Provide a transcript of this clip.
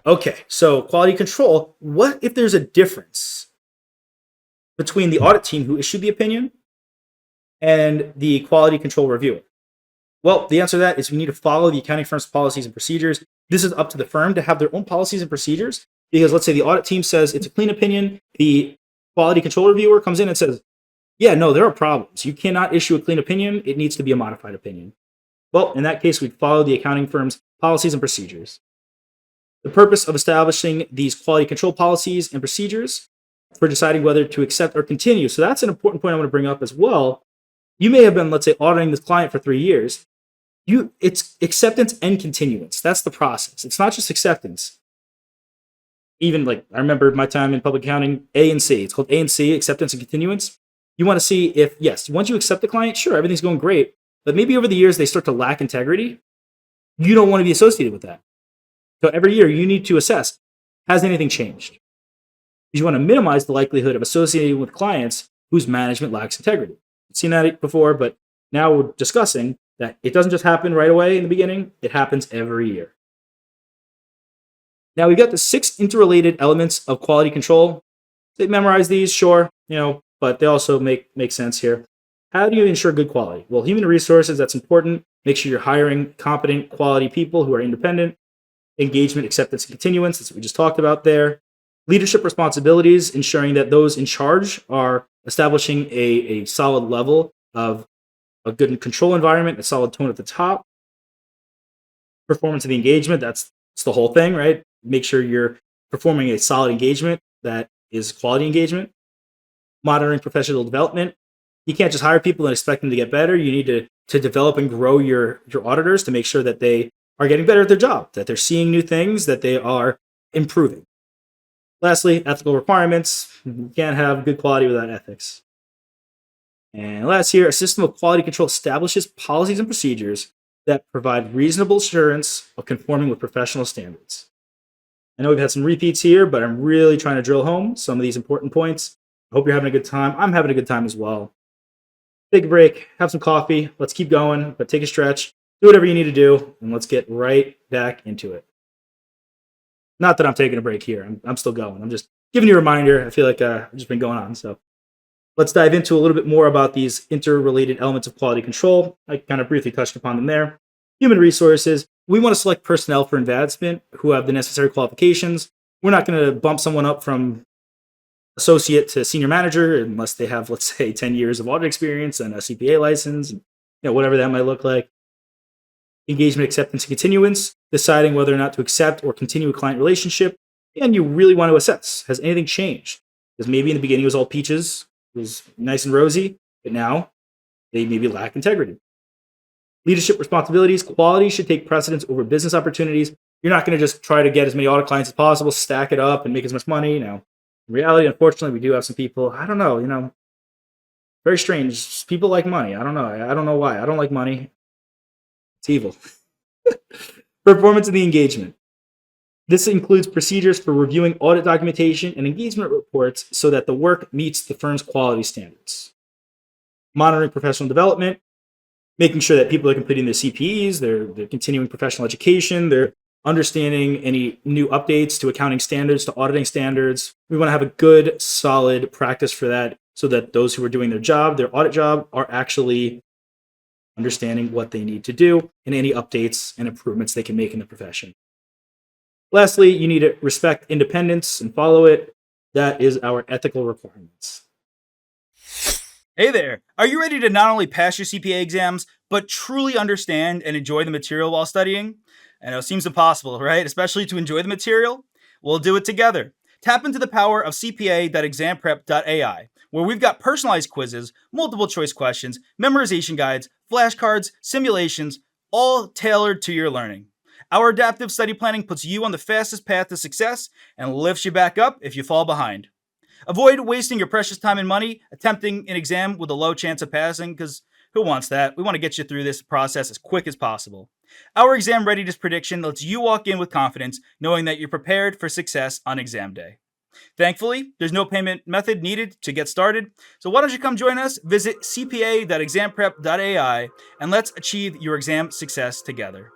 Okay, so quality control, what if there's a difference between the audit team who issued the opinion and the quality control reviewer? Well, the answer to that is we need to follow the accounting firm's policies and procedures. This is up to the firm to have their own policies and procedures because let's say the audit team says it's a clean opinion. The quality control reviewer comes in and says, yeah, no, there are problems. You cannot issue a clean opinion. It needs to be a modified opinion. Well, in that case, we'd follow the accounting firm's policies and procedures. The purpose of establishing these quality control policies and procedures for deciding whether to accept or continue. So that's an important point I want to bring up as well. You may have been, let's say, auditing this client for 3 years. It's acceptance and continuance. That's the process. It's not just acceptance. Even like I remember my time in public accounting, A and C. It's called A and C, acceptance and continuance. You want to see if, yes, once you accept the client, sure, everything's going great. But maybe over the years they start to lack integrity. You don't want to be associated with that. So every year you need to assess, has anything changed? Because you want to minimize the likelihood of associating with clients whose management lacks integrity. I've seen that before, but now we're discussing that it doesn't just happen right away in the beginning, it happens every year. Now we've got the 6 interrelated elements of quality control. They memorize these, sure, but they also make sense here. How do you ensure good quality? Well, human resources, that's important. Make sure you're hiring competent, quality people who are independent. Engagement, acceptance, and continuance, that's what we just talked about there. Leadership responsibilities, ensuring that those in charge are establishing a solid level of a good control environment, a solid tone at the top. Performance of the engagement, that's the whole thing, right? Make sure you're performing a solid engagement that is quality engagement. Monitoring professional development. You can't just hire people and expect them to get better. You need to develop and grow your auditors to make sure that they are getting better at their job, that they're seeing new things, that they are improving. Lastly, ethical requirements. You can't have good quality without ethics. And last here, a system of quality control establishes policies and procedures that provide reasonable assurance of conforming with professional standards. I know we've had some repeats here, but I'm really trying to drill home some of these important points. I hope you're having a good time. I'm having a good time as well. Take a break, have some coffee, let's keep going, but take a stretch, do whatever you need to do, and let's get right back into it. Not that I'm taking a break here. I'm still going. I'm just giving you a reminder. I feel like I've just been going on. So let's dive into a little bit more about these interrelated elements of quality control. I kind of briefly touched upon them there. Human resources. We want to select personnel for advancement who have the necessary qualifications. We're not going to bump someone up from associate to senior manager unless they have, let's say, 10 years of audit experience and a CPA license, whatever that might look like. Engagement, acceptance, and continuance, deciding whether or not to accept or continue a client relationship. And you really want to assess, has anything changed? Because maybe in the beginning it was all peaches, it was nice and rosy, but now they maybe lack integrity. Leadership responsibilities, quality should take precedence over business opportunities. You're not going to just try to get as many audit clients as possible, stack it up, and make as much money. Now, in reality, unfortunately, we do have some people, I don't know, very strange. People like money. I don't know why. I don't like money. It's evil. Performance of the engagement. This includes procedures for reviewing audit documentation and engagement reports so that the work meets the firm's quality standards. Monitoring professional development, making sure that people are completing their CPEs, they're continuing professional education, they're understanding any new updates to accounting standards, to auditing standards. We want to have a good, solid practice for that so that those who are doing their job, their audit job, are actually understanding what they need to do and any updates and improvements they can make in the profession. Lastly, you need to respect independence and follow it. That is our ethical requirements. Hey there! Are you ready to not only pass your CPA exams, but truly understand and enjoy the material while studying? I know it seems impossible, right? Especially to enjoy the material? We'll do it together. Tap into the power of CPA.examprep.ai, where we've got personalized quizzes, multiple choice questions, memorization guides, flashcards, simulations, all tailored to your learning. Our adaptive study planning puts you on the fastest path to success and lifts you back up if you fall behind. Avoid wasting your precious time and money attempting an exam with a low chance of passing, because who wants that? We want to get you through this process as quick as possible. Our exam readiness prediction lets you walk in with confidence, knowing that you're prepared for success on exam day. Thankfully, there's no payment method needed to get started, so why don't you come join us? Visit cpa.examprep.ai and let's achieve your exam success together.